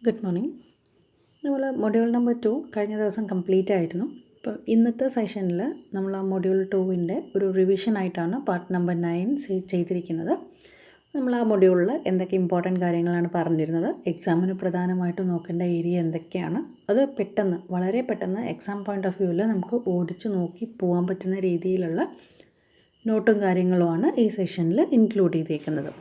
Good morning. നമ്മൾ module number 2 കഴിഞ്ഞ ദിവസം കംപ്ലീറ്റ് ആയിരുന്നു. അപ്പോൾ ഇന്നത്തെ സെഷനിൽ നമ്മൾ ആ മൊഡ്യൂൾ 2വിൻ്റെ ഒരു റിവിഷൻ ആയിട്ടാണ് പാർട്ട് നമ്പർ 9 ചെയ്തിരിക്കുന്നത്. നമ്മൾ ആ മൊഡ്യൂളിൽ എന്തൊക്കെ ഇമ്പോർട്ടൻറ്റ് കാര്യങ്ങളാണ് പറഞ്ഞിരുന്നത്, എക്സാമിന് പ്രധാനമായിട്ടും നോക്കേണ്ട ഏരിയ എന്തൊക്കെയാണ്, അത് പെട്ടെന്ന് വളരെ പെട്ടെന്ന് എക്സാം പോയിൻ്റ് ഓഫ് വ്യൂവിൽ നമുക്ക് ഓടിച്ച് നോക്കി പോകാൻ പറ്റുന്ന രീതിയിലുള്ള നോട്ടും കാര്യങ്ങളുമാണ് ഈ സെഷനിൽ ഇൻക്ലൂഡ് ചെയ്തിരിക്കുന്നത്.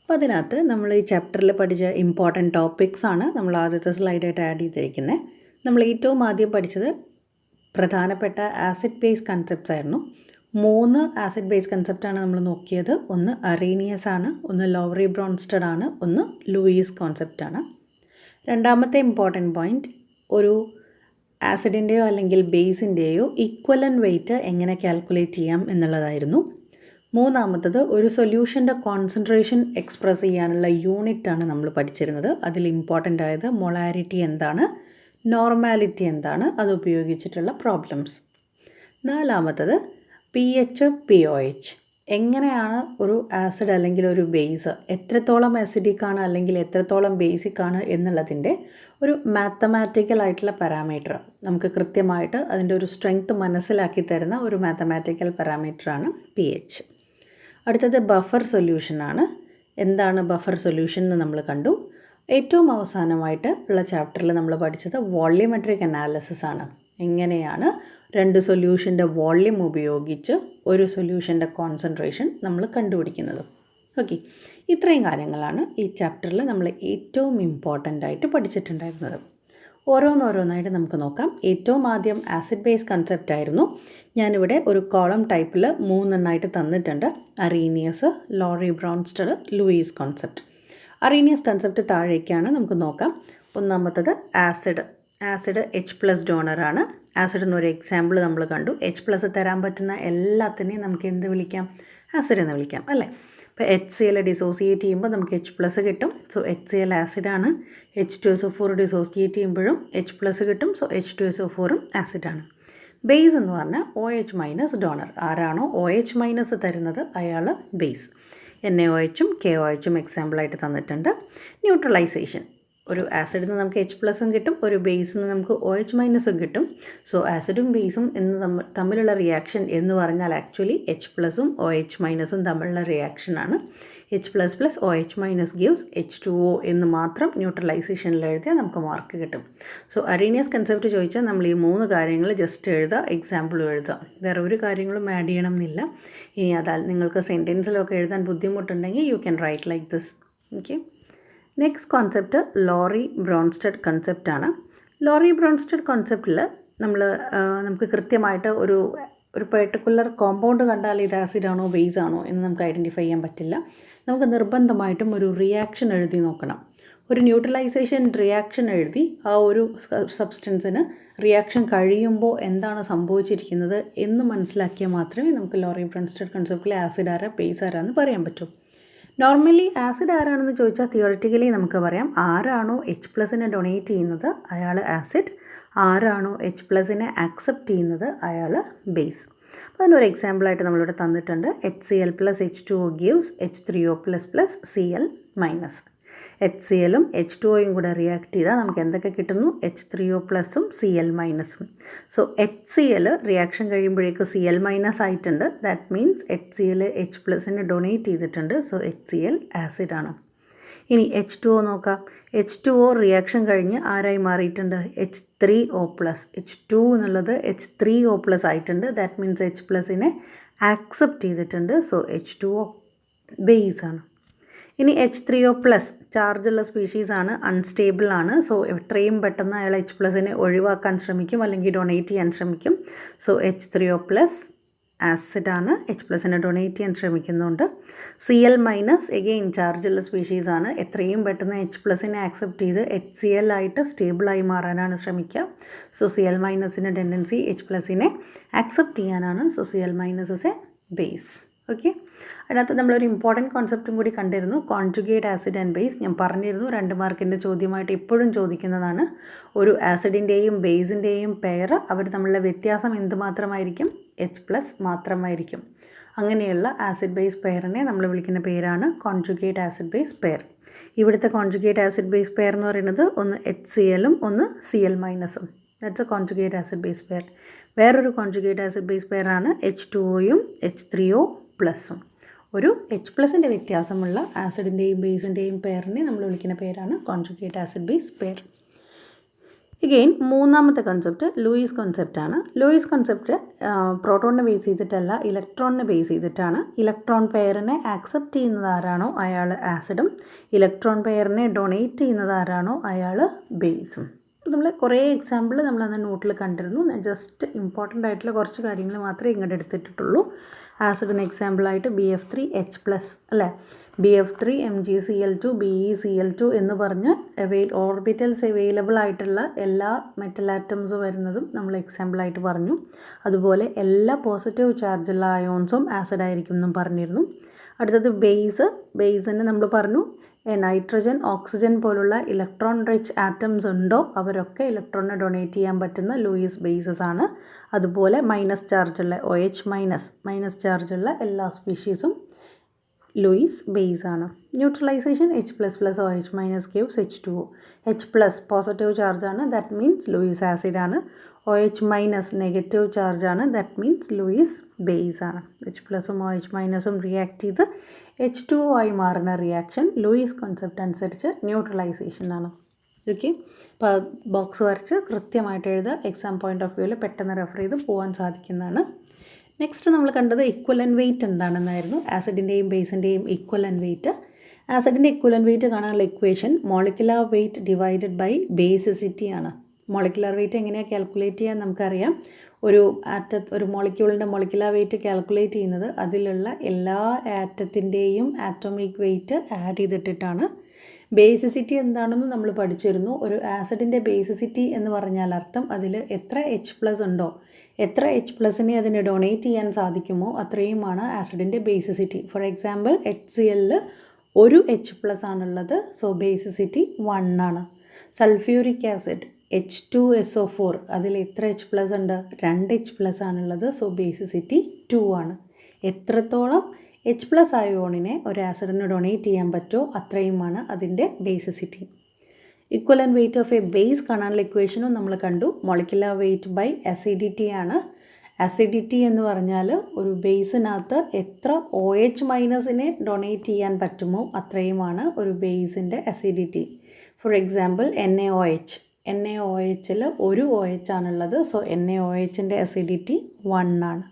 അപ്പോൾ അതിനകത്ത് നമ്മൾ ഈ ചാപ്റ്ററിൽ പഠിച്ച ഇമ്പോർട്ടൻറ്റ് ടോപ്പിക്സാണ് നമ്മൾ ആദ്യത്തെ സ്ലൈഡായിട്ട് ആഡ് ചെയ്തിരിക്കുന്നത്. നമ്മൾ ഏറ്റവും ആദ്യം പഠിച്ചത് പ്രധാനപ്പെട്ട ആസിഡ് ബേസ് കൺസെപ്റ്റ്സ് ആയിരുന്നു. 3 ആസിഡ് ബേസ് കൺസെപ്റ്റാണ് നമ്മൾ നോക്കിയത്. ഒന്ന് അറീനിയസ് ആണ്, ഒന്ന് ലോവറി ബ്രോൺസ്റ്റഡ് ആണ്, ഒന്ന് ലൂയിസ് കോൺസെപ്റ്റാണ്. രണ്ടാമത്തെ ഇമ്പോർട്ടൻറ്റ് പോയിൻറ്റ് ഒരു ആസിഡിൻ്റെയോ അല്ലെങ്കിൽ ബേസിൻ്റെയോ ഈക്വലൻ വെയിറ്റ് എങ്ങനെ കാൽക്കുലേറ്റ് ചെയ്യാം എന്നുള്ളതായിരുന്നു. മൂന്നാമത്തത് ഒരു സൊല്യൂഷൻ്റെ കോൺസെൻട്രേഷൻ എക്സ്പ്രസ് ചെയ്യാനുള്ള യൂണിറ്റാണ് നമ്മൾ പഠിച്ചിരുന്നത്. അതിൽ ഇമ്പോർട്ടൻ്റ് ആയത് മൊളാരിറ്റി എന്താണ്, നോർമാലിറ്റി എന്താണ്, അത് ഉപയോഗിച്ചിട്ടുള്ള പ്രോബ്ലംസ്. നാലാമത്തത് pH pOH, എങ്ങനെയാണ് ഒരു ആസിഡ് അല്ലെങ്കിൽ ഒരു ബേസ് എത്രത്തോളം ആസിഡിക് ആണ് അല്ലെങ്കിൽ എത്രത്തോളം ബേസിക് ആണ് എന്നുള്ളതിൻ്റെ ഒരു മാത്തമാറ്റിക്കൽ ആയിട്ടുള്ള പാരാമീറ്റർ, നമുക്ക് കൃത്യമായിട്ട് അതിൻ്റെ ഒരു സ്ട്രെങ്ത് മനസ്സിലാക്കി തരുന്ന ഒരു മാത്തമാറ്റിക്കൽ പാരാമീറ്ററാണ് pH. അടുത്തത് ബഫർ സൊല്യൂഷനാണ്. എന്താണ് ബഫർ സൊല്യൂഷൻ എന്ന് നമ്മൾ കണ്ടു. ഏറ്റവും അവസാനമായിട്ട് ഉള്ള ചാപ്റ്ററിൽ നമ്മൾ പഠിച്ചത് വോള്യൂമെട്രിക് അനാലിസിസ് ആണ്. എങ്ങനെയാണ് രണ്ട് സൊല്യൂഷൻ്റെ വോള്യൂം ഉപയോഗിച്ച് ഒരു സൊല്യൂഷൻ്റെ കോൺസെൻട്രേഷൻ നമ്മൾ കണ്ടുപിടിക്കുന്നത്. ഓക്കെ, ഇത്രയും കാര്യങ്ങളാണ് ഈ ചാപ്റ്ററിൽ നമ്മൾ ഏറ്റവും ഇമ്പോർട്ടൻ്റ് ആയിട്ട് പഠിച്ചിട്ടുണ്ടായിരുന്നത്. ഓരോന്നോരോന്നായിട്ട് നമുക്ക് നോക്കാം. ഏറ്റവും ആദ്യം ആസിഡ് ബേസ് കൺസെപ്റ്റ് ആയിരുന്നു. ഞാനിവിടെ ഒരു കോളം ടൈപ്പിൽ 3 എണ്ണമായിട്ട് തന്നിട്ടുണ്ട്. Arrhenius, Lowry Bronsted, Lewis concept. Arrhenius concept താഴേക്കാണ്, നമുക്ക് നോക്കാം. ഒന്നാമത്തത് ആസിഡ് H+ ഡോണറാണ്. ആസിഡ് എന്നൊരു എക്സാമ്പിൾ നമ്മൾ കണ്ടു. H+ തരാൻ പറ്റുന്ന എല്ലാത്തിനെയും നമുക്ക് എന്ത് വിളിക്കാം, ആസിഡ് എന്ന് വിളിക്കാം അല്ലേ. ഇപ്പോൾ HCl ഡിസോസിയേറ്റ് ചെയ്യുമ്പോൾ നമുക്ക് H+ കിട്ടും. So HCl ആസിഡാണ്. H2SO4 ഡിസോസിയേറ്റ് ചെയ്യുമ്പോഴും H+ കിട്ടും. സോ H2SO4ഉം ആസിഡാണ്. ബേസ് എന്ന് പറഞ്ഞാൽ OH- ഡോണർ. ആരാണോ OH- തരുന്നത് അയാൾ ബേസ്. NaOHും KOHും എക്സാമ്പിളായിട്ട് തന്നിട്ടുണ്ട്. ന്യൂട്രലൈസേഷൻ, ഒരു ആസിഡിൽ നിന്ന് നമുക്ക് H+ കിട്ടും, ഒരു ബേസിൽ നിന്ന് നമുക്ക് OH- കിട്ടും. സോ ആസിഡും ബേസും തമ്മിലുള്ള റിയാക്ഷൻ എന്ന് പറഞ്ഞാൽ ആക്ച്വലി H+ഉം OH- തമ്മിലുള്ള റിയാക്ഷനാണ്. H++ OH- gives H2O എന്ന് മാത്രം ന്യൂട്രലൈസേഷനിൽ എഴുതിയാൽ നമുക്ക് മാർക്ക് കിട്ടും. സോ അറീനിയസ് കൺസെപ്റ്റ് ചോദിച്ചാൽ നമ്മൾ ഈ 3 കാര്യങ്ങൾ ജസ്റ്റ് എഴുതുക, എക്സാമ്പിളും എഴുതുക, വേറെ ഒരു കാര്യങ്ങളും ആഡ് ചെയ്യണം എന്നില്ല. ഇനി അതാൽ നിങ്ങൾക്ക് സെൻറ്റൻസിലൊക്കെ എഴുതാൻ ബുദ്ധിമുട്ടുണ്ടെങ്കിൽ you can write like this. Okay, next concept Lowry Bronsted കൺസെപ്റ്റാണ്. ലോറി ബ്രോൺസ്റ്റഡ് കോൺസെപ്റ്റിൽ നമുക്ക് കൃത്യമായിട്ട് ഒരു പെർട്ടിക്കുലർ കോമ്പൗണ്ട് കണ്ടാൽ ഇത് ആസിഡാണോ ബേസ് ആണോ എന്ന് നമുക്ക് ഐഡൻറ്റിഫൈ ചെയ്യാൻ പറ്റില്ല. നമുക്ക് നിർബന്ധമായിട്ടും ഒരു റിയാക്ഷൻ എഴുതി നോക്കണം. ഒരു ന്യൂട്രലൈസേഷൻ റിയാക്ഷൻ എഴുതി ആ ഒരു സബ്സ്റ്റൻസിന് റിയാക്ഷൻ കഴിയുമ്പോൾ എന്താണ് സംഭവിച്ചിരിക്കുന്നത് എന്ന് മനസ്സിലാക്കിയാൽ മാത്രമേ നമുക്ക് ലോറി ബ്രോൺസ്റ്റഡ് കൺസെപ്റ്റിലെ ആസിഡ് ആരാ ബേസ് ആരാന്ന് പറയാൻ പറ്റൂ. നോർമലി ആസിഡ് ആരാണെന്ന് ചോദിച്ചാൽ തിയോറിറ്റിക്കലി നമുക്ക് പറയാം, ആരാണോ H+നെ ഡൊണേറ്റ് ചെയ്യുന്നത് അയാൾ ആസിഡ്, ആരാണോ H+നെ ആക്സെപ്റ്റ് ചെയ്യുന്നത് അയാൾ ബേസ്. അപ്പോൾ അതിനൊരു എക്സാമ്പിളായിട്ട് നമ്മളിവിടെ തന്നിട്ടുണ്ട്. HCl + H2O gives H3O++ Cl-. HClഉം H2Oയും കൂടെ റിയാക്ട് ചെയ്താൽ നമുക്ക് എന്തൊക്കെ കിട്ടുന്നു, H3O+ഉം Cl-ഉം. സോ HCl റിയാക്ഷൻ കഴിയുമ്പോഴേക്ക് Cl- ആയിട്ടുണ്ട്. ദാറ്റ് മീൻസ് HCl H+നെ ഡൊണേറ്റ് ചെയ്തിട്ടുണ്ട്. So HCl ആസിഡാണ്. ഇനി H2O നോക്കാം. H2O റിയാക്ഷൻ കഴിഞ്ഞ് ആരായി മാറിയിട്ടുണ്ട്, H3O+. H2 എന്നുള്ളത് H3O+ ആയിട്ടുണ്ട്. ദാറ്റ് മീൻസ് H+നെ ആക്സെപ്റ്റ് ചെയ്തിട്ടുണ്ട്. സോ H2O ബേസ് ആണ്. ഇനി H3O+ ചാർജുള്ള സ്പീഷീസാണ്, അൺസ്റ്റേബിൾ ആണ്. സോ എത്രയും പെട്ടെന്ന് അയാൾ H+നെ ഒഴിവാക്കാൻ ശ്രമിക്കും അല്ലെങ്കിൽ ഡൊണേറ്റ് ചെയ്യാൻ ശ്രമിക്കും. സോ H3O+ ആസിഡാണ്, H+നെ ഡൊണേറ്റ് ചെയ്യാൻ ശ്രമിക്കുന്നുണ്ട്. Cl- എഗെയിൻ ചാർജുള്ള സ്പീഷീസാണ്. എത്രയും പെട്ടെന്ന് H+നെ ആക്സെപ്റ്റ് ചെയ്ത് HCl ആയിട്ട് സ്റ്റേബിളായി മാറാനാണ് ശ്രമിക്കുക. സോ Cl- ടെൻഡൻസി H+നെ ആക്സെപ്റ്റ് ചെയ്യാനാണ്. So Cl- A base. Okay, അതിനകത്ത് നമ്മളൊരു ഇമ്പോർട്ടൻറ്റ് കോൺസെപ്റ്റും കൂടി കണ്ടിരുന്നു, കോൺജുഗേറ്റ് ആസിഡ് ആൻഡ് ബേസ്. ഞാൻ പറഞ്ഞിരുന്നു 2 മാർക്കിൻ്റെ ചോദ്യമായിട്ട് എപ്പോഴും ചോദിക്കുന്നതാണ്. ഒരു ആസിഡിൻ്റെയും ബേസിൻ്റെയും പെയർ അവർ തമ്മിലുള്ള വ്യത്യാസം എന്തുമാത്രമായിരിക്കും, H+ മാത്രമായിരിക്കും. അങ്ങനെയുള്ള ആസിഡ് ബേസ് പെയറിനെ നമ്മൾ വിളിക്കുന്ന പേരാണ് കോൺജുഗേറ്റ് ആസിഡ് ബേസ് പെയർ. ഇവിടുത്തെ കോൺജുഗേറ്റ് ആസിഡ് ബേസ് പെയർ എന്ന് പറയുന്നത് ഒന്ന് HClഉം ഒന്ന് Cl-ഉം. That's a conjugate acid base pair. വേറൊരു കോൺജുഗേറ്റ് ആസിഡ് ബേസ് പെയറാണ് H2Oയും H3O+ഉം. ഒരു H+ൻ്റെ വ്യത്യാസമുള്ള ആസിഡിൻ്റെയും ബേസിൻ്റെയും പെയറിനെ നമ്മൾ വിളിക്കുന്ന പേരാണ് conjugate acid base pair. Again മൂന്നാമത്തെ കൺസെപ്റ്റ് ലൂയിസ് കൺസെപ്റ്റാണ്. ലൂയിസ് കൺസെപ്റ്റ് പ്രോട്ടോണിനെ ബേസ് ചെയ്തിട്ടല്ല, ഇലക്ട്രോണിനെ ബേസ് ചെയ്തിട്ടാണ്. ഇലക്ട്രോൺ പെയറിനെ ആക്സെപ്റ്റ് ചെയ്യുന്നത് ആരാണോ അയാൾ ആസിഡും, ഇലക്ട്രോൺ പെയറിനെ ഡൊണേറ്റ് ചെയ്യുന്നത് ആരാണോ അയാൾ ബേസും. നമ്മൾ കുറേ എക്സാമ്പിൾ നമ്മൾ അന്ന് നോട്ടിൽ കണ്ടിരുന്നു. ഞാൻ ജസ്റ്റ് ഇമ്പോർട്ടൻ്റ് ആയിട്ടുള്ള കുറച്ച് കാര്യങ്ങൾ മാത്രമേ ഇങ്ങോട്ട് എടുത്തിട്ടുള്ളൂ. ആസിഡിന് എക്സാമ്പിളായിട്ട് BF3H+, അല്ലേ, BF3 MgCl2 BeCl2 എന്ന് പറഞ്ഞ് ഓർബിറ്റൽസ് അവൈലബിൾ ആയിട്ടുള്ള എല്ലാ മെറ്റൽ ആറ്റംസ് വരുന്നതും നമ്മൾ എക്സാമ്പിളായിട്ട് പറഞ്ഞു. അതുപോലെ എല്ലാ പോസിറ്റീവ് ചാർജുള്ള അയോൺസും ആസിഡ് ആയിരിക്കും എന്നും പറഞ്ഞിരുന്നു. അടുത്തത് ബേസിന് നമ്മൾ പറഞ്ഞു നൈട്രജൻ, ഓക്സിജൻ പോലുള്ള ഇലക്ട്രോൺ റിച്ച് ആറ്റംസ് ഉണ്ടോ അവരൊക്കെ ഇലക്ട്രോണിനെ ഡൊണേറ്റ് ചെയ്യാൻ പറ്റുന്ന ലൂയിസ് ബേസസ് ആണ്. അതുപോലെ മൈനസ് ചാർജുള്ള മൈനസ് ചാർജുള്ള എല്ലാ സ്പീഷീസും ലൂയിസ് ബേസ് ആണ്. Neutralisation H++OH- gives H2O. H+ positive ചാർജാണ്, ദാറ്റ് മീൻസ് ലൂയിസ് ആസിഡ് ആണ്. OH- നെഗറ്റീവ് ചാർജാണ്, ദാറ്റ് മീൻസ് ലൂയിസ് ബേസ് ആണ്. H+ഉം OH- റിയാക്ട് ചെയ്ത് H2O ആയി മാറുന്ന റിയാക്ഷൻ ലൂയിസ് കോൺസെപ്റ്റ് അനുസരിച്ച് ന്യൂട്രലൈസേഷൻ ആണ്. ഓക്കെ, അപ്പോൾ ബോക്സ് വരച്ച് കൃത്യമായിട്ട് എഴുതുക. എക്സാം പോയിൻ്റ് ഓഫ് വ്യൂവിൽ പെട്ടെന്ന് റെഫർ ചെയ്ത് പോകാൻ സാധിക്കുന്നതാണ്. നെക്സ്റ്റ് നമ്മൾ കണ്ടത് ഇക്വലൻ വെയിറ്റ് എന്താണെന്നായിരുന്നു. ആസിഡിൻ്റെയും ബേസിൻ്റെയും equivalent weight. ആസിഡിൻ്റെ ഇക്വലൻ വെയിറ്റ് കാണാനുള്ള equation molecular weight divided by basicity ആണ്. മോളിക്കുലാർ വെയിറ്റ് എങ്ങനെയാണ് കാൽക്കുലേറ്റ് ചെയ്യാൻ നമുക്കറിയാം. ഒരു മോളിക്യൂളിൻ്റെ മോളിക്കുലാർ വെയിറ്റ് കാൽക്കുലേറ്റ് ചെയ്യുന്നത് അതിലുള്ള എല്ലാ ആറ്റത്തിൻ്റെയും ആറ്റോമിക് വെയിറ്റ് ആഡ് ചെയ്തിട്ടിട്ടാണ്. ബേസിസിറ്റി എന്താണെന്ന് നമ്മൾ പഠിച്ചിരുന്നു. ഒരു ആസിഡിൻ്റെ ബേസിസിറ്റി എന്ന് പറഞ്ഞാൽ അർത്ഥം അതിൽ എത്ര H+ ഉണ്ടോ, എത്ര H+നെ അതിന് ഡൊണേറ്റ് ചെയ്യാൻ സാധിക്കുമോ അത്രയുമാണ് ആസിഡിൻ്റെ ബേസിസിറ്റി. ഫോർ എക്സാമ്പിൾ HCl ഒരു H+ ആണുള്ളത്, സോ ബേസിസിറ്റി 1 ആണ്. സൾഫ്യൂരിക് ആസിഡ് H2SO4 അതിൽ എത്ര H+ ഉണ്ട്, 2 H+ ആണുള്ളത്, സോ ബേസിസിറ്റി 2 ആണ്. എത്രത്തോളം H+ അയോണിനെ ഒരു ആസിഡിന് ഡൊണേറ്റ് ചെയ്യാൻ പറ്റുമോ അത്രയുമാണ് അതിൻ്റെ basicity. Equivalent weight of a base കാണാനുള്ള ഇക്വേഷനും നമ്മൾ കണ്ടു. മോളിക്കുലാർ വെയിറ്റ് ബൈ അസിഡിറ്റി ആണ്. അസിഡിറ്റി എന്ന് പറഞ്ഞാൽ ഒരു ബേസിനകത്ത് എത്ര OH- ഡൊണേറ്റ് ചെയ്യാൻ പറ്റുമോ അത്രയുമാണ് ഒരു ബേസിൻ്റെ അസിഡിറ്റി. ഫോർ എക്സാമ്പിൾ NaOH ഒരു OH ആണുള്ളത്, സോ NaOHൻ്റെ അസിഡിറ്റി 1 ആണ്.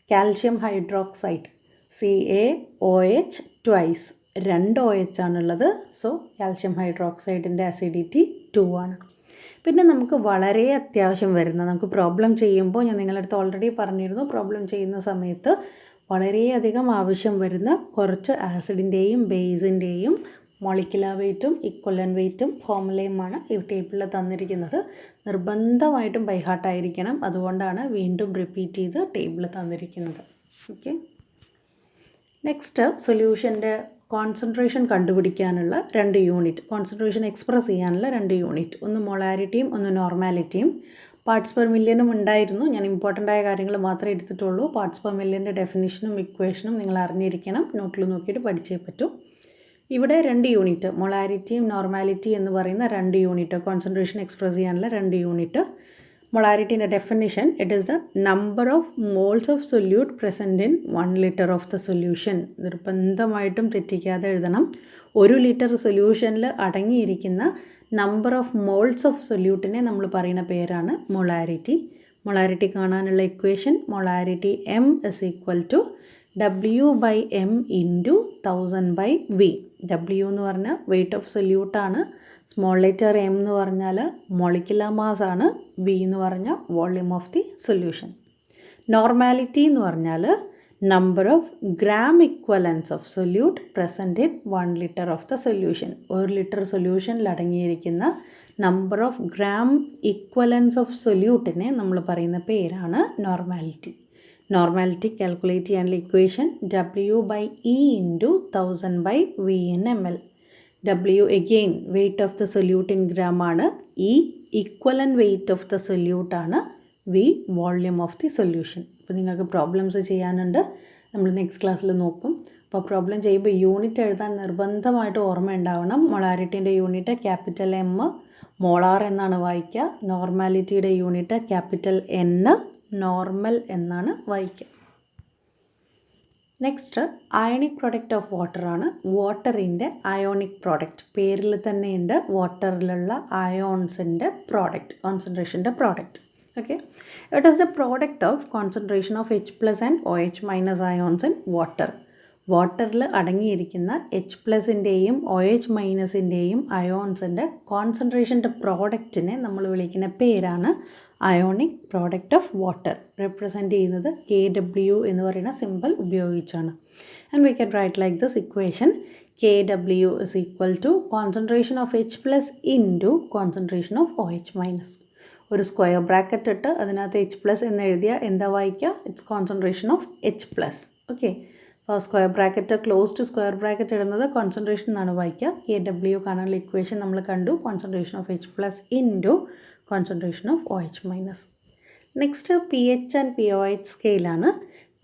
Calcium hydroxide CaOH twice 2 OH ആണുള്ളത്, സോ കാൽഷ്യം ഹൈഡ്രോക്സൈഡിൻ്റെ അസിഡിറ്റി 2 ആണ്. പിന്നെ നമുക്ക് വളരെ അത്യാവശ്യം വരുന്ന, നമുക്ക് പ്രോബ്ലം ചെയ്യുമ്പോൾ ഞാൻ നിങ്ങളുടെ അടുത്ത് ഓൾറെഡി പറഞ്ഞിരുന്നു, പ്രോബ്ലം ചെയ്യുന്ന സമയത്ത് വളരെയധികം ആവശ്യം വരുന്ന കുറച്ച് ആസിഡിൻ്റെയും ബേസിൻ്റെയും മോളിക്കുലാർ വെയിറ്റും ഇക്വലൻ വെയിറ്റും ഫോർമുലയുമാണ് ഈ ടേബിളിൽ തന്നിരിക്കുന്നത്. നിർബന്ധമായിട്ടും ബൈഹാർട്ടായിരിക്കണം, അതുകൊണ്ടാണ് വീണ്ടും റിപ്പീറ്റ് ചെയ്ത് ടേബിൾ തന്നിരിക്കുന്നത്. ഓക്കെ, നെക്സ്റ്റ് സൊല്യൂഷൻ്റെ കോൺസെൻട്രേഷൻ കണ്ടുപിടിക്കാനുള്ള 2 യൂണിറ്റ്, കോൺസെൻട്രേഷൻ എക്സ്പ്രസ് ചെയ്യാനുള്ള 2 യൂണിറ്റ്, ഒന്ന് മൊളാരിറ്റിയും ഒന്ന് നോർമാലിറ്റിയും. പാർട്സ് പെർ മില്യനും ഉണ്ടായിരുന്നു, ഞാൻ ഇമ്പോർട്ടൻ്റ് ആയ കാര്യങ്ങൾ മാത്രമേ എടുത്തിട്ടുള്ളൂ. പാർട്സ് പെർ മില്യൻ്റെ ഡെഫിനിഷനും ഇക്വേഷനും നിങ്ങൾ അറിഞ്ഞിരിക്കണം, നോട്ടിൽ നോക്കിയിട്ട് പഠിച്ചേ പറ്റൂ. ഇവിടെ 2 യൂണിറ്റ്, മൊളാരിറ്റിയും നോർമാലിറ്റി എന്ന് പറയുന്ന 2 യൂണിറ്റ്, കോൺസെൻട്രേഷൻ എക്സ്പ്രസ് ചെയ്യാനുള്ള 2 യൂണിറ്റ്. മൊളാരിറ്റിൻ്റെ definition, it is the number of moles of solute present in 1 litre of the solution. നിർബന്ധമായിട്ടും തെറ്റിക്കാതെ എഴുതണം. 1 ലിറ്റർ സൊല്യൂഷനിൽ അടങ്ങിയിരിക്കുന്ന നമ്പർ ഓഫ് മോൾസ് ഓഫ് സൊല്യൂട്ടിനെ നമ്മൾ പറയുന്ന പേരാണ് മൊളാരിറ്റി. മൊളാരിറ്റി കാണാനുള്ള equation, molarity M = W/M × 1000/V. W എന്ന് പറഞ്ഞാൽ വെയിറ്റ് ഓഫ് സൊല്യൂട്ടാണ്, സ്മോൾ ലെറ്റർ M എന്ന് പറഞ്ഞാൽ മോളിക്കുലർ മാസ് ആണ്, V എന്ന് പറഞ്ഞാൽ volume of the solution. Normality എന്ന് പറഞ്ഞാൽ number of gram equivalence of solute present in 1 litre of the solution. 1 litre സൊല്യൂഷനിൽ അടങ്ങിയിരിക്കുന്ന number of gram equivalence of സൊല്യൂട്ടിനെ നമ്മൾ പറയുന്ന പേരാണ് നോർമാലിറ്റി. നോർമാലിറ്റി കാൽക്കുലേറ്റ് ചെയ്യാനുള്ള equation W/E × 1000/V in ml. W again weight of the solute in gram ആണ്, E equivalent weight of the solute ആണ്, V volume of the solution. ഇപ്പോൾ നിങ്ങൾക്ക് problems ചെയ്യാനുണ്ട്, നമ്മൾ നെക്സ്റ്റ് ക്ലാസ്സിൽ നോക്കും. അപ്പോൾ പ്രോബ്ലം ചെയ്യുമ്പോൾ യൂണിറ്റ് എഴുതാൻ നിർബന്ധമായിട്ട് ഓർമ്മ ഉണ്ടാവണം. മൊളാരിറ്റിൻ്റെ യൂണിറ്റ് ക്യാപിറ്റൽ എം, മോളാർ എന്നാണ് വായിക്കുക. നോർമാലിറ്റിയുടെ യൂണിറ്റ് ക്യാപിറ്റൽ എൻ, നോർമൽ എന്നാണ് വായിക്കുക. Next ionic product of water ആണ്. വാട്ടറിൻ്റെ അയോണിക് പ്രോഡക്റ്റ് പേരിൽ തന്നെയുണ്ട്. വാട്ടറിലുള്ള അയോൺസിൻ്റെ പ്രോഡക്റ്റ്, കോൺസെൻട്രേഷൻ്റെ product. Okay, it is the product of concentration of H+ and OH- ions in water. വാട്ടറിൽ അടങ്ങിയിരിക്കുന്ന H+ൻ്റെയും OH- അയോൺസിൻ്റെ കോൺസെൻട്രേഷൻ്റെ പ്രോഡക്റ്റിനെ നമ്മൾ വിളിക്കുന്ന പേരാണ് ionic product of water. Represent ചെയ്യുന്നത് KW എന്ന് പറയുന്ന സിമ്പിൾ ഉപയോഗിച്ചാണ്. And we can write like this equation: KW is equal to concentration of H+ into concentration of OH-. ഒരു സ്ക്വയർ ബ്രാക്കറ്റ് ഇട്ട് അതിനകത്ത് H+ എന്ന് എഴുതിയാൽ എന്താ വായിക്കുക? It's concentration of H+. Okay, അപ്പോൾ square bracket closed square bracket ഇടുന്നത് concentration എന്നാണ് വായിക്കുക. KW കാണാനുള്ള ഇക്വേഷൻ നമ്മൾ കണ്ടു. Concentration of H+ into concentration of OH-. Next pH and POH സ്കെയിലാണ്.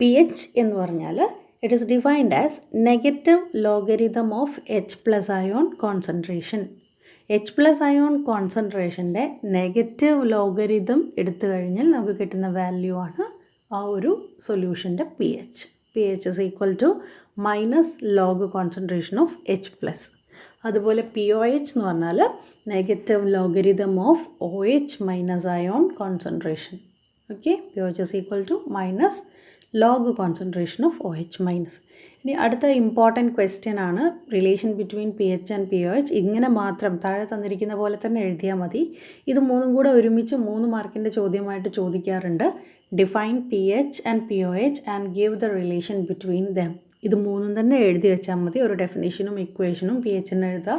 pH എന്ന് പറഞ്ഞാൽ it is defined as negative logarithm of H+ ion concentration. H+ ion കോൺസെൻട്രേഷൻ്റെ നെഗറ്റീവ് ലോഗരിതം എടുത്തു കഴിഞ്ഞാൽ നമുക്ക് കിട്ടുന്ന വാല്യൂ ആണ് ആ ഒരു സൊല്യൂഷൻ്റെ pH. pH is equal to -log concentration of H+. അതുപോലെ POH എന്ന് പറഞ്ഞാൽ negative logarithm of OH- ion concentration. Okay, POH is equal to -log concentration of OH-. ഇനി അടുത്ത ഇമ്പോർട്ടൻറ്റ് ക്വസ്റ്റ്യൻ ആണ് relation between pH and POH. ഇങ്ങനെ മാത്രം താഴെ തന്നിരിക്കുന്ന പോലെ തന്നെ എഴുതിയാൽ മതി. ഇത് മൂന്നും കൂടെ ഒരുമിച്ച് 3 മാർക്കിൻ്റെ ചോദ്യമായിട്ട് ചോദിക്കാറുണ്ട്. Define pH and POH and give the relation between them. ഇത് മൂന്നും തന്നെ എഴുതി വെച്ചാൽ മതി. ഒരു ഡെഫിനിഷനും ഇക്വേഷനും pHന് എഴുതുക,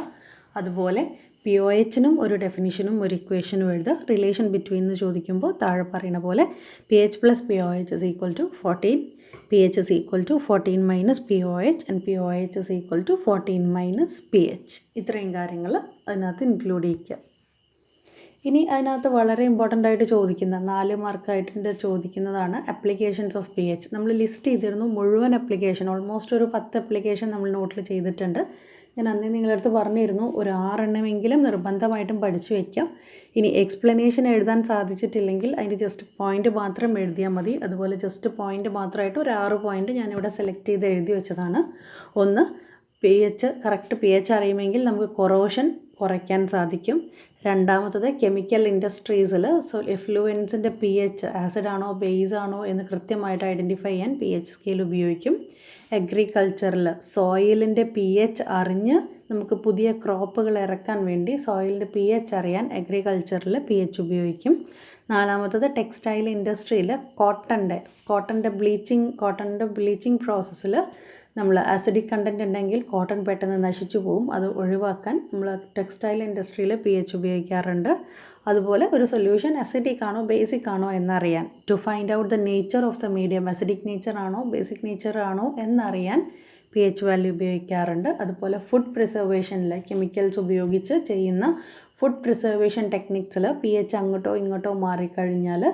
അതുപോലെ POHനും ഒരു ഡെഫിനിഷനും ഒരു ഇക്വേഷനും എഴുതുക. റിലേഷൻ ബിറ്റ്വീൻ എന്ന് ചോദിക്കുമ്പോൾ താഴെ പറയുന്ന പോലെ pH + POH is equal to 14, pH is equal to 14 - POH and POH is equal to 14 - pH. ഇത്രയും കാര്യങ്ങൾ അതിനകത്ത് ഇൻക്ലൂഡ് ചെയ്യുക. ഇനി അതിനകത്ത് വളരെ ഇമ്പോർട്ടൻ്റ് ആയിട്ട് ചോദിക്കുന്ന 4 മാർക്കായിട്ട് ചോദിക്കുന്നതാണ് അപ്ലിക്കേഷൻസ് ഓഫ് pH. നമ്മൾ ലിസ്റ്റ് ചെയ്തിരുന്നു മുഴുവൻ അപ്ലിക്കേഷൻ, ഓൾമോസ്റ്റ് ഒരു 10 അപ്ലിക്കേഷൻ നമ്മൾ നോട്ടിൽ ചെയ്തിട്ടുണ്ട്. ഞാൻ അന്നേ നിങ്ങളടുത്ത് പറഞ്ഞിരുന്നു ഒരു 6 എണ്ണമെങ്കിലും നിർബന്ധമായിട്ടും പഠിച്ചു വയ്ക്കാം. ഇനി എക്സ്പ്ലനേഷൻ എഴുതാൻ സാധിച്ചിട്ടില്ലെങ്കിൽ അതിൻ്റെ ജസ്റ്റ് പോയിൻ്റ് മാത്രം എഴുതിയാൽ മതി. അതുപോലെ ജസ്റ്റ് പോയിൻ്റ് മാത്രമായിട്ട് ഒരു 6 പോയിൻ്റ് ഞാനിവിടെ സെലക്ട് ചെയ്ത് എഴുതി വെച്ചതാണ്. ഒന്ന്, കറക്റ്റ് pH അറിയുമെങ്കിൽ നമുക്ക് കൊറോഷൻ കുറയ്ക്കാൻ സാധിക്കും. രണ്ടാമത്തത് കെമിക്കൽ ഇൻഡസ്ട്രീസിൽ എഫ്ലുവൻസിൻ്റെ pH ആസിഡ് ആണോ ബേസ് ആണോ എന്ന് കൃത്യമായിട്ട് ഐഡൻറ്റിഫൈ ചെയ്യാൻ pH സ്കെയിൽ ഉപയോഗിക്കും. അഗ്രികൾച്ചറിൽ സോയിലിൻ്റെ pH അറിഞ്ഞ് നമുക്ക് പുതിയ ക്രോപ്പുകൾ ഇറക്കാൻ വേണ്ടി സോയിലിൻ്റെ pH അറിയാൻ അഗ്രികൾച്ചറിൽ pH ഉപയോഗിക്കും. നാലാമത്തത് ടെക്സ്റ്റൈൽ ഇൻഡസ്ട്രിയിൽ കോട്ടൻ്റെ ബ്ലീച്ചിങ് പ്രോസസ്സിൽ നമ്മൾ ആസിഡിക് കണ്ടൻറ്റ് ഉണ്ടെങ്കിൽ കോട്ടൺ പെട്ടെന്ന് നശിച്ചു പോകും. അത് ഒഴിവാക്കാൻ നമ്മൾ ടെക്സ്റ്റൈൽ ഇൻഡസ്ട്രിയിൽ pH ഉപയോഗിക്കാറുണ്ട്. അതുപോലെ ഒരു സൊല്യൂഷൻ അസിഡിക് ആണോ ബേസിക് ആണോ എന്നറിയാൻ, to find out the nature of the medium, acidic nature ആണോ ബേസിക് നേച്ചർ ആണോ എന്നറിയാൻ pH വാല്യൂ ഉപയോഗിക്കാറുണ്ട്. അതുപോലെ ഫുഡ് പ്രിസർവേഷനിൽ കെമിക്കൽസ് ഉപയോഗിച്ച് ചെയ്യുന്ന ഫുഡ് പ്രിസർവേഷൻ ടെക്നിക്സിൽ pH അങ്ങോട്ടോ ഇങ്ങോട്ടോ മാറിക്കഴിഞ്ഞാൽ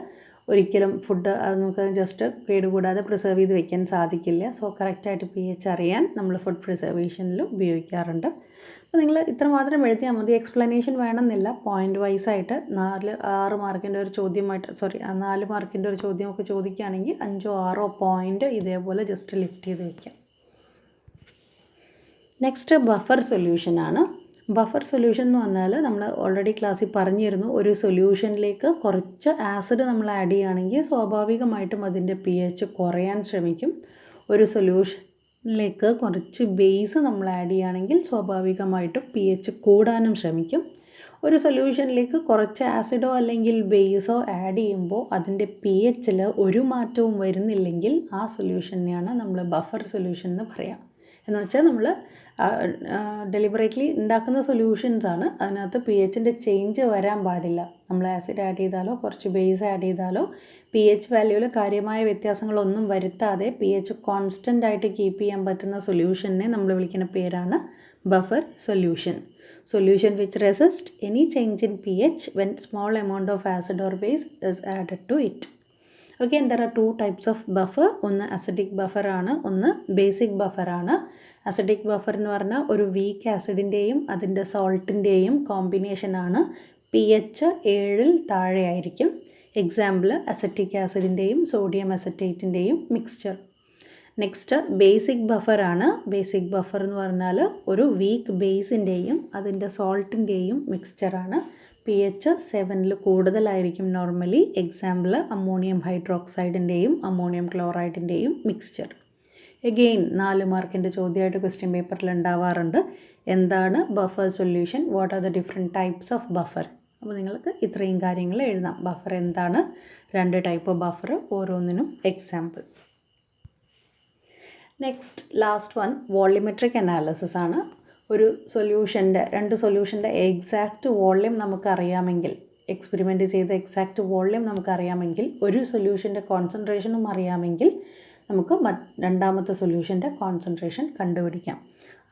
ഒരിക്കലും ഫുഡ് അത് നമുക്ക് ജസ്റ്റ് കേടുകൂടാതെ പ്രിസർവ് ചെയ്ത് വെക്കാൻ സാധിക്കില്ല. സോ കറക്റ്റായിട്ട് pH അറിയാൻ നമ്മൾ ഫുഡ് പ്രിസർവേഷനിൽ ഉപയോഗിക്കാറുണ്ട്. അപ്പോൾ നിങ്ങൾ ഇത്ര മാത്രം എഴുതിയാൽ മതി. എക്സ്പ്ലനേഷൻ വേണമെന്നില്ല. പോയിൻ്റ് വൈസായിട്ട് 4 മാർക്കിൻ്റെ ഒരു ചോദ്യമായിട്ട് 4 മാർക്കിൻ്റെ ഒരു ചോദ്യമൊക്കെ ചോദിക്കുകയാണെങ്കിൽ 5 or 6 പോയിൻ്റ് ഇതേപോലെ ജസ്റ്റ് ലിസ്റ്റ് ചെയ്ത് വയ്ക്കാം. നെക്സ്റ്റ് ബഫർ സൊല്യൂഷനാണ്. ബഫർ സൊല്യൂഷൻ എന്ന് പറഞ്ഞാൽ നമ്മൾ ഓൾറെഡി ക്ലാസ്സിൽ പറഞ്ഞിരുന്നു, ഒരു സൊല്യൂഷനിലേക്ക് കുറച്ച് ആസിഡ് നമ്മൾ ആഡ് ചെയ്യുകയാണെങ്കിൽ സ്വാഭാവികമായിട്ടും അതിൻ്റെ pH കുറയാൻ ശ്രമിക്കും. ഒരു സൊല്യൂഷനിലേക്ക് കുറച്ച് ബേസ് നമ്മൾ ആഡ് ചെയ്യുകയാണെങ്കിൽ സ്വാഭാവികമായിട്ടും pH കൂടാനും ശ്രമിക്കും. ഒരു സൊല്യൂഷനിലേക്ക് കുറച്ച് ആസിഡോ അല്ലെങ്കിൽ ബേസോ ആഡ് ചെയ്യുമ്പോൾ അതിൻ്റെ pHൽ ഒരു മാറ്റവും വരുന്നില്ലെങ്കിൽ ആ സൊല്യൂഷനെയാണ് നമ്മൾ ബഫർ സൊല്യൂഷൻ എന്ന് പറയാം. എന്ന് വെച്ചാൽ നമ്മൾ ഡെലിബറേറ്റ്ലി ഉണ്ടാക്കുന്ന സൊല്യൂഷൻസാണ്. അതിനകത്ത് pHൻ്റെ ചേഞ്ച് വരാൻ പാടില്ല. നമ്മൾ ആസിഡ് ആഡ് ചെയ്താലോ കുറച്ച് ബേസ് ആഡ് ചെയ്താലോ pH വാല്യൂവിൽ കാര്യമായ വ്യത്യാസങ്ങളൊന്നും വരുത്താതെ pH കോൺസ്റ്റൻ്റ് ആയിട്ട് കീപ്പ് ചെയ്യാൻ പറ്റുന്ന സൊല്യൂഷനെ നമ്മൾ വിളിക്കുന്ന പേരാണ് buffer solution. Solution which resist any change in pH when small amount of acid or base is added to it. Again, there are two types of buffer. ഒന്ന് acidic ബഫറാണ്, ഒന്ന് basic ബഫറാണ്. Acidic buffer എന്ന് പറഞ്ഞാൽ ഒരു week ആസിഡിൻ്റെയും അതിൻ്റെ സോൾട്ടിൻ്റെയും കോമ്പിനേഷനാണ്. pH 7 താഴെ ആയിരിക്കും. Example acetic ആസിഡിൻ്റെയും സോഡിയം അസറ്റേറ്റിൻ്റെയും മിക്സ്ചർ. നെക്സ്റ്റ് ബേസിക് ബഫറാണ്. ബേസിക് ബഫർ എന്ന് പറഞ്ഞാൽ ഒരു വീക്ക് ബേസിൻ്റെയും അതിൻ്റെ സോൾട്ടിൻ്റെയും മിക്സ്ചറാണ്. pH 7 കൂടുതലായിരിക്കും നോർമലി. എക്സാമ്പിൾ അമോണിയം ഹൈഡ്രോക്സൈഡിൻ്റെയും അമോണിയം ക്ലോറൈഡിൻ്റെയും മിക്സ്ചർ. എഗെയിൻ 4 മാർക്കിൻ്റെ ചോദ്യമായിട്ട് ക്വസ്റ്റ്യൻ പേപ്പറിൽ ഉണ്ടാവാറുണ്ട്. എന്താണ് buffer solution, what are the different types of buffer. അപ്പോൾ നിങ്ങൾക്ക് ഇത്രയും കാര്യങ്ങൾ എഴുതാം. ബഫർ എന്താണ്, 2 ടൈപ്പ് ബഫർ, ഓരോന്നിനും example. Next last one volumetric analysis ആണ്. ഒരു സൊല്യൂഷൻ്റെ 2 സൊല്യൂഷൻ്റെ എക്സാക്റ്റ് വോള്യൂം നമുക്കറിയാമെങ്കിൽ, എക്സ്പെരിമെൻറ്റ് ചെയ്ത എക്സാക്റ്റ് വോള്യൂം നമുക്കറിയാമെങ്കിൽ, ഒരു സൊല്യൂഷൻ്റെ കോൺസെൻട്രേഷനും അറിയാമെങ്കിൽ നമുക്ക് രണ്ടാമത്തെ സൊല്യൂഷൻ്റെ കോൺസെൻട്രേഷൻ കണ്ടുപിടിക്കാം.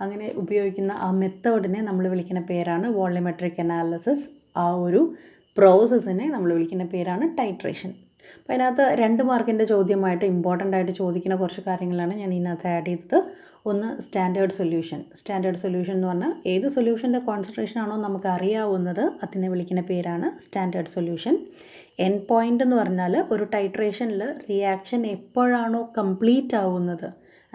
അങ്ങനെ ഉപയോഗിക്കുന്ന ആ മെത്തേഡിനെ നമ്മൾ വിളിക്കുന്ന പേരാണ് വോള്യൂമെട്രിക് അനാലിസിസ്. ആ ഒരു പ്രോസസ്സിനെ നമ്മൾ വിളിക്കുന്ന പേരാണ് ടൈട്രേഷൻ. അപ്പോൾ അതിനകത്ത് 2 മാർക്കിൻ്റെ ചോദ്യമായിട്ട് ഇമ്പോർട്ടൻ്റ് ആയിട്ട് ചോദിക്കുന്ന കുറച്ച് കാര്യങ്ങളാണ് ഞാൻ ഇതിനകത്ത് ആഡ് ചെയ്തത്. ഒന്ന് സ്റ്റാൻഡേർഡ് സൊല്യൂഷൻ. സ്റ്റാൻഡേർഡ് സൊല്യൂഷൻ എന്ന് പറഞ്ഞാൽ ഏത് സൊല്യൂഷൻ്റെ കോൺസെൻട്രേഷൻ ആണോ നമുക്ക് അറിയാവുന്നത് അതിനെ വിളിക്കുന്ന പേരാണ് സ്റ്റാൻഡേർഡ് സൊല്യൂഷൻ. എൻഡ് പോയിൻ്റ് എന്ന് പറഞ്ഞാൽ ഒരു ടൈട്രേഷനിൽ റിയാക്ഷൻ എപ്പോഴാണോ കംപ്ലീറ്റ് ആവുന്നത്,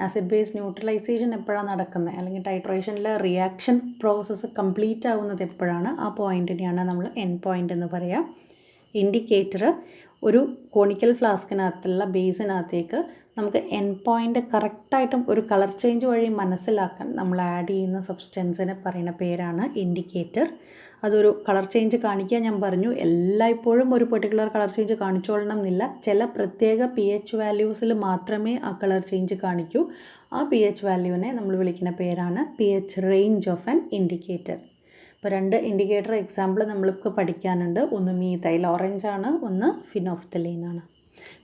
ആസിഡ് ബേസ് ന്യൂട്രലൈസേഷൻ എപ്പോഴാണ് നടക്കുന്നത്, അല്ലെങ്കിൽ ടൈട്രേഷനിൽ റിയാക്ഷൻ പ്രോസസ്സ് കംപ്ലീറ്റ് ആവുന്നത് എപ്പോഴാണ്, ആ പോയിൻറ്റിനെയാണ് നമ്മൾ എൻഡ് പോയിൻ്റ് എന്ന് പറയുക. ഇൻഡിക്കേറ്റർ ഒരു കോണിക്കൽ ഫ്ലാസ്കിനകത്തുള്ള ബേസിനകത്തേക്ക് നമുക്ക് എൻഡ് പോയിൻ്റ് കറക്റ്റായിട്ടും ഒരു കളർ ചേഞ്ച് വഴി മനസ്സിലാക്കാൻ നമ്മൾ ആഡ് ചെയ്യുന്ന സബ്സ്റ്റൻസിനെ പറയുന്ന പേരാണ് ഇൻഡിക്കേറ്റർ. അതൊരു കളർ ചേഞ്ച് കാണിക്കാൻ ഞാൻ പറഞ്ഞു, എല്ലായ്പ്പോഴും ഒരു പെർട്ടിക്കുലർ കളർ ചേഞ്ച് കാണിച്ചോളണം എന്നില്ല. ചില പ്രത്യേക pH വാല്യൂസിൽ മാത്രമേ ആ കളർ ചേഞ്ച് കാണിക്കൂ. ആ pH വാല്യൂവിനെ നമ്മൾ വിളിക്കുന്ന പേരാണ് pH range of an indicator. ഇപ്പോൾ 2 ഇൻഡിക്കേറ്റർ എക്സാമ്പിൾ നമ്മൾക്ക് പഠിക്കാനുണ്ട്. ഒന്ന് മീഥൈൽ ഓറഞ്ച് ആണ്, ഒന്ന് ഫിനോഫ്തലീൻ ആണ്.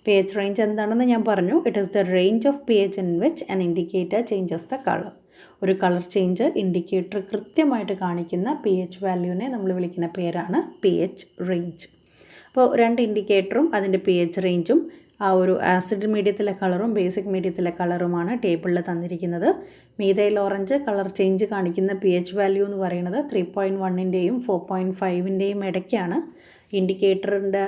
pH റേഞ്ച് എന്താണെന്ന് ഞാൻ പറഞ്ഞു. It is the range of pH in which an indicator changes the colour. ഒരു കളർ ചേഞ്ച് ഇൻഡിക്കേറ്റർ കൃത്യമായിട്ട് കാണിക്കുന്ന pH വാല്യൂവിനെ നമ്മൾ വിളിക്കുന്ന പേരാണ് pH റേഞ്ച്. അപ്പോൾ 2 ഇൻഡിക്കേറ്ററും അതിൻ്റെ pH റേഞ്ചും ആ ഒരു ആസിഡ് മീഡിയത്തിലെ കളറും ബേസിക് മീഡിയത്തിലെ കളറുമാണ് ടേബിളിൽ തന്നിരിക്കുന്നത്. മീഥൈൽ ഓറഞ്ച് കളർ ചേഞ്ച് കാണിക്കുന്ന pH വാല്യൂ എന്ന് പറയുന്നത് 3.1-ൻ്റെയും 4.5-ൻ്റെയും ഇടയ്ക്കാണ്. ഇൻഡിക്കേറ്ററിൻ്റെ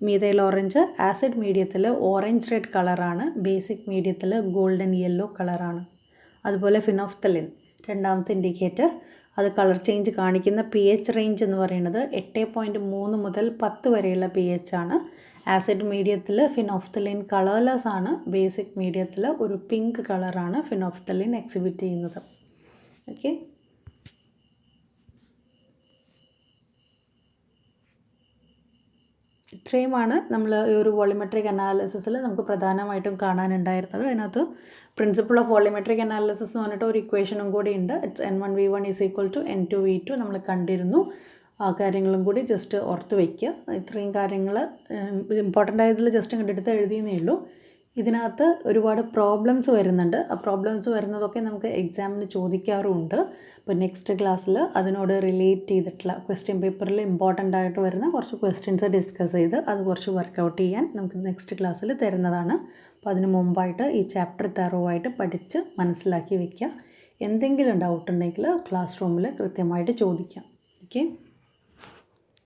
മീഥൈൽ ഓറഞ്ച് ആസിഡ് മീഡിയത്തിൽ ഓറഞ്ച് റെഡ് കളറാണ്, ബേസിക് മീഡിയത്തിൽ ഗോൾഡൻ യെല്ലോ കളറാണ്. അതുപോലെ ഫിനോഫ്തലിൻ രണ്ടാമത്തെ ഇൻഡിക്കേറ്റർ, അത് കളർ ചേഞ്ച് കാണിക്കുന്ന pH റേഞ്ച് എന്ന് പറയുന്നത് 8.3 മുതൽ 10 വരെയുള്ള pH ആണ്. ആസിഡ് മീഡിയത്തിൽ ഫിനോഫ്തലിൻ കളർലെസ് ആണ്, ബേസിക് മീഡിയത്തിൽ ഒരു പിങ്ക് കളറാണ് ഫിനോഫ്തലിൻ എക്സിബിറ്റ് ചെയ്യുന്നത്. ഓക്കെ, ഇത്രയുമാണ് നമ്മൾ ഈ ഒരു വോളിമെട്രിക് അനാലിസിസിൽ നമുക്ക് പ്രധാനമായിട്ടും കാണാനുണ്ടായിരുന്നത്. അതിനകത്ത് പ്രിൻസിപ്പിൾ ഓഫ് വോളിമെട്രിക് അനാലിസിസ് എന്ന് പറഞ്ഞിട്ട് ഒരു ഇക്വേഷനും കൂടി ഉണ്ട്. ഇറ്റ്സ് N1V1 = N2V2 നമ്മൾ കണ്ടിരുന്നു. ആ കാര്യങ്ങളും കൂടി ജസ്റ്റ് ഓർത്ത് വയ്ക്കുക. ഇത്രയും കാര്യങ്ങൾ ഇമ്പോർട്ടൻ്റ് ആയതിൽ ജസ്റ്റ് കണ്ടെടുത്ത് എഴുതിയെന്നേ ഉള്ളൂ. ഇതിനകത്ത് ഒരുപാട് പ്രോബ്ലംസ് വരുന്നുണ്ട്. ആ പ്രോബ്ലംസ് വരുന്നതൊക്കെ നമുക്ക് എക്സാമിന് ചോദിക്കാറുമുണ്ട്. അപ്പോൾ നെക്സ്റ്റ് ക്ലാസ്സിൽ അതിനോട് റിലേറ്റ് ചെയ്തിട്ടുള്ള ക്വസ്റ്റ്യൻ പേപ്പറിൽ ഇമ്പോർട്ടൻ്റ് ആയിട്ട് വരുന്ന കുറച്ച് ക്വസ്റ്റ്യൻസ് ഡിസ്കസ് ചെയ്ത് അത് കുറച്ച് വർക്കൗട്ട് ചെയ്യാൻ നമുക്ക് നെക്സ്റ്റ് ക്ലാസ്സിൽ തരുന്നതാണ്. അപ്പോൾ അതിന് മുമ്പായിട്ട് ഈ ചാപ്റ്റർ തറവായിട്ട് പഠിച്ച് മനസ്സിലാക്കി വയ്ക്കുക. എന്തെങ്കിലും ഡൗട്ട് ഉണ്ടെങ്കിൽ ക്ലാസ് റൂമിൽ കൃത്യമായിട്ട് ചോദിക്കാം. ഓക്കെ.